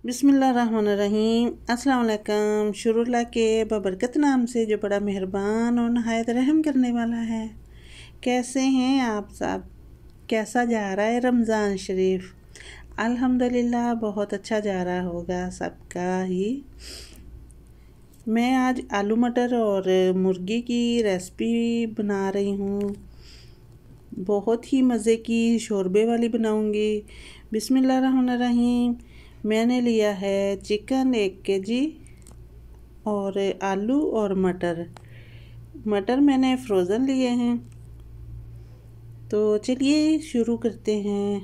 बिस्मिल्लाहिर्रहमानिर्रहीम। अस्सलाम वालेकुम। शुरुल्लाह के बबरकत नाम से जो बड़ा मेहरबान और नहायत रहम करने वाला है। कैसे हैं आप सब? कैसा जा रहा है रमज़ान शरीफ? अल्हम्दुलिल्लाह बहुत अच्छा जा रहा होगा सबका ही। मैं आज आलू मटर और मुर्गी की रेसिपी बना रही हूँ। बहुत ही मज़े की शोरबे वाली बनाऊँगी। बिस्मिल्लाहिर्रहमानिर्रहीम। मैंने लिया है चिकन 1 kg और आलू और मटर मैंने फ्रोज़न लिए हैं। तो चलिए शुरू करते हैं।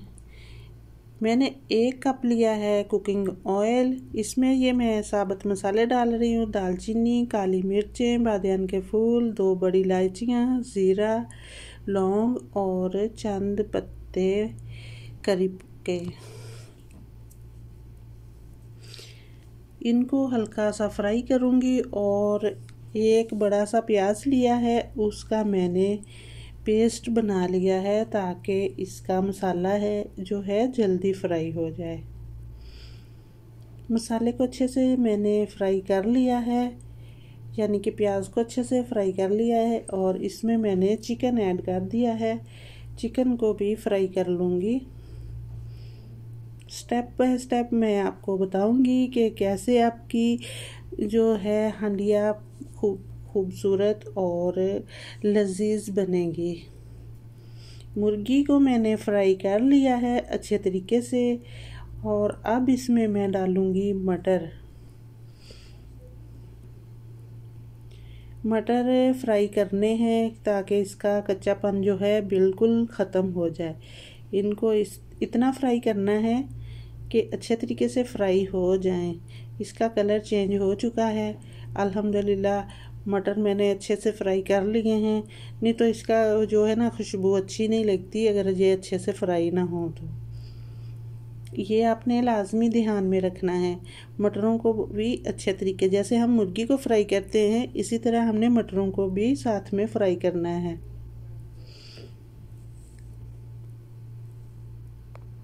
मैंने 1 कप लिया है कुकिंग ऑयल। इसमें ये मैं साबुत मसाले डाल रही हूँ। दालचीनी, काली मिर्चें, बादियान के फूल, 2 बड़ी इलायचियाँ, ज़ीरा, लौंग और चंद पत्ते करी के। इनको हल्का सा फ्राई करूँगी। और एक बड़ा सा प्याज लिया है, उसका मैंने पेस्ट बना लिया है ताकि इसका मसाला है जो है जल्दी फ्राई हो जाए। मसाले को अच्छे से मैंने फ्राई कर लिया है, यानी कि प्याज को अच्छे से फ्राई कर लिया है। और इसमें मैंने चिकन ऐड कर दिया है। चिकन को भी फ्राई कर लूँगी। स्टेप बाय स्टेप मैं आपको बताऊंगी कि कैसे आपकी जो है हंडिया खूबसूरत और लजीज बनेगी। मुर्गी को मैंने फ्राई कर लिया है अच्छे तरीके से। और अब इसमें मैं डालूंगी मटर फ्राई करने हैं ताकि इसका कच्चापन जो है बिल्कुल ख़त्म हो जाए। इनको इतना फ्राई करना है कि अच्छे तरीके से फ्राई हो जाएं। इसका कलर चेंज हो चुका है। अल्हम्दुलिल्लाह मटर मैंने अच्छे से फ्राई कर लिए हैं। नहीं तो इसका जो है ना खुशबू अच्छी नहीं लगती अगर ये अच्छे से फ्राई ना हो। तो ये आपने लाजमी ध्यान में रखना है। मटरों को भी अच्छे तरीके, जैसे हम मुर्गी को फ्राई करते हैं इसी तरह हमने मटरों को भी साथ में फ्राई करना है।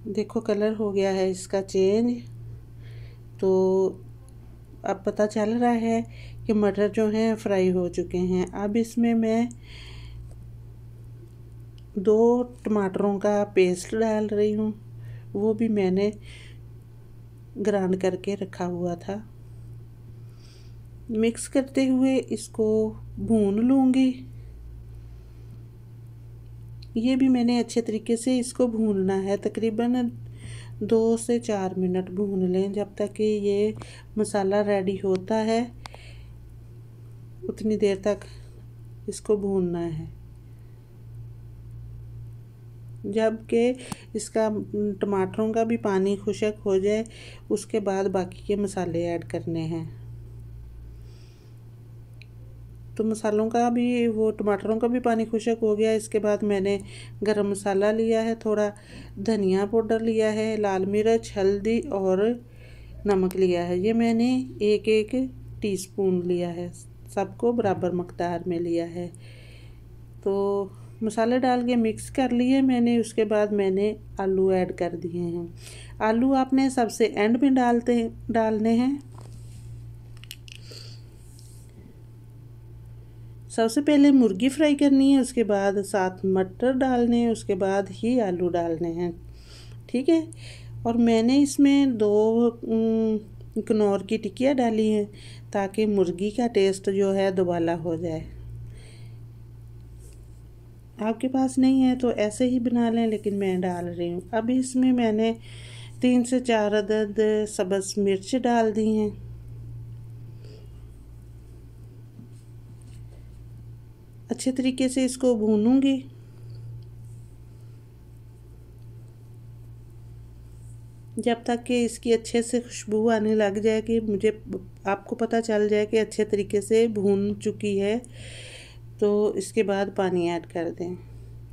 देखो कलर हो गया है इसका चेंज। तो अब पता चल रहा है कि मटर जो हैं फ्राई हो चुके हैं। अब इसमें मैं 2 टमाटरों का पेस्ट डाल रही हूँ। वो भी मैंने ग्राइंड करके रखा हुआ था। मिक्स करते हुए इसको भून लूँगी। ये भी मैंने अच्छे तरीके से इसको भूनना है। तकरीबन 2 से 4 मिनट भून लें। जब तक कि ये मसाला रेडी होता है उतनी देर तक इसको भूनना है। जबकि इसका टमाटरों का भी पानी खुश्क हो जाए उसके बाद बाकी के मसाले ऐड करने हैं। तो मसालों का भी, वो टमाटरों का भी पानी खुश्क हो गया। इसके बाद मैंने गरम मसाला लिया है, थोड़ा धनिया पाउडर लिया है, लाल मिर्च, हल्दी और नमक लिया है। ये मैंने 1-1 टीस्पून लिया है, सबको बराबर मकदार में लिया है। तो मसाले डाल के मिक्स कर लिए मैंने। उसके बाद मैंने आलू ऐड कर दिए हैं। आलू आपने सबसे एंड में डालने हैं। सबसे पहले मुर्गी फ्राई करनी है, उसके बाद साथ मटर डालने हैं, उसके बाद ही आलू डालने हैं। ठीक है। और मैंने इसमें 2 कनौर की टिक्कियाँ डाली हैं ताकि मुर्गी का टेस्ट जो है दोबाला हो जाए। आपके पास नहीं है तो ऐसे ही बना लें, लेकिन मैं डाल रही हूँ। अब इसमें मैंने 3 से 4 अदद सब्ज़ मिर्च डाल दी हैं। अच्छे तरीके से इसको भूनूंगी। जब तक कि इसकी अच्छे से खुशबू आने लग जाए, कि मुझे आपको पता चल जाए कि अच्छे तरीके से भून चुकी है, तो इसके बाद पानी ऐड कर दें।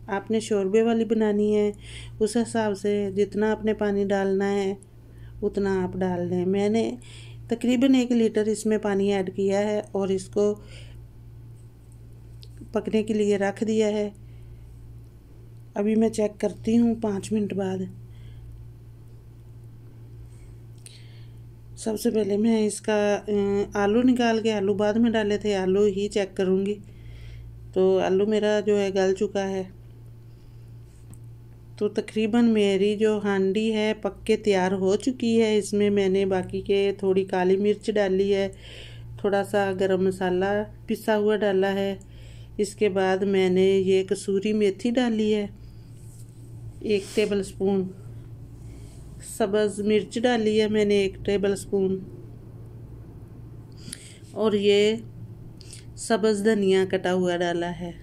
आपने शोरबे वाली बनानी है, उस हिसाब से जितना आपने पानी डालना है उतना आप डाल दें। मैंने तकरीबन 1 लीटर इसमें पानी ऐड किया है और इसको पकने के लिए रख दिया है। अभी मैं चेक करती हूँ 5 मिनट बाद। सबसे पहले मैं इसका आलू निकाल के, आलू बाद में डाले थे, आलू ही चेक करूँगी। तो आलू मेरा जो है गल चुका है। तो तकरीबन मेरी जो हांडी है पक के तैयार हो चुकी है। इसमें मैंने बाकी के थोड़ी काली मिर्च डाली है, थोड़ा सा गरम मसाला पिसा हुआ डाला है। इसके बाद मैंने ये कसूरी मेथी डाली है, 1 टेबलस्पून। सब्ज़ मिर्च डाली है मैंने 1 टेबलस्पून। और ये सब्ज़ धनिया कटा हुआ डाला है।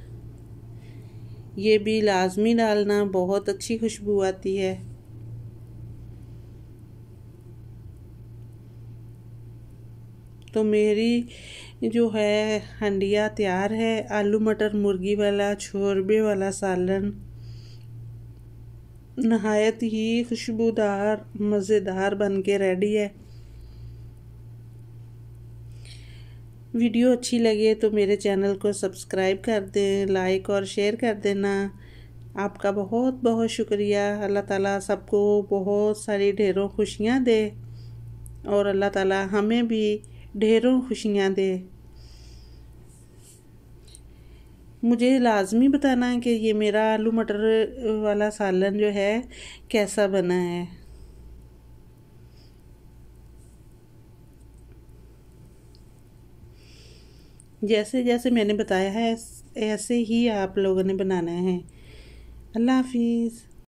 ये भी लाजमी डालना, बहुत अच्छी खुशबू आती है। तो मेरी जो है हंडिया तैयार है। आलू मटर मुर्गी वाला छोरबे वाला सालन नहायत ही खुशबूदार मज़ेदार बन के रेडी है। वीडियो अच्छी लगे तो मेरे चैनल को सब्सक्राइब कर दें, लाइक और शेयर कर देना। आपका बहुत बहुत शुक्रिया। अल्लाह ताला सबको बहुत सारी ढेरों खुशियाँ दे और अल्लाह ताला हमें भी ढेरों खुशियाँ दे। मुझे लाजमी बताना है कि ये मेरा आलू मटर वाला सालन जो है कैसा बना है। जैसे जैसे मैंने बताया है ऐसे ही आप लोगों ने बनाना है। अल्लाह हाफिज़।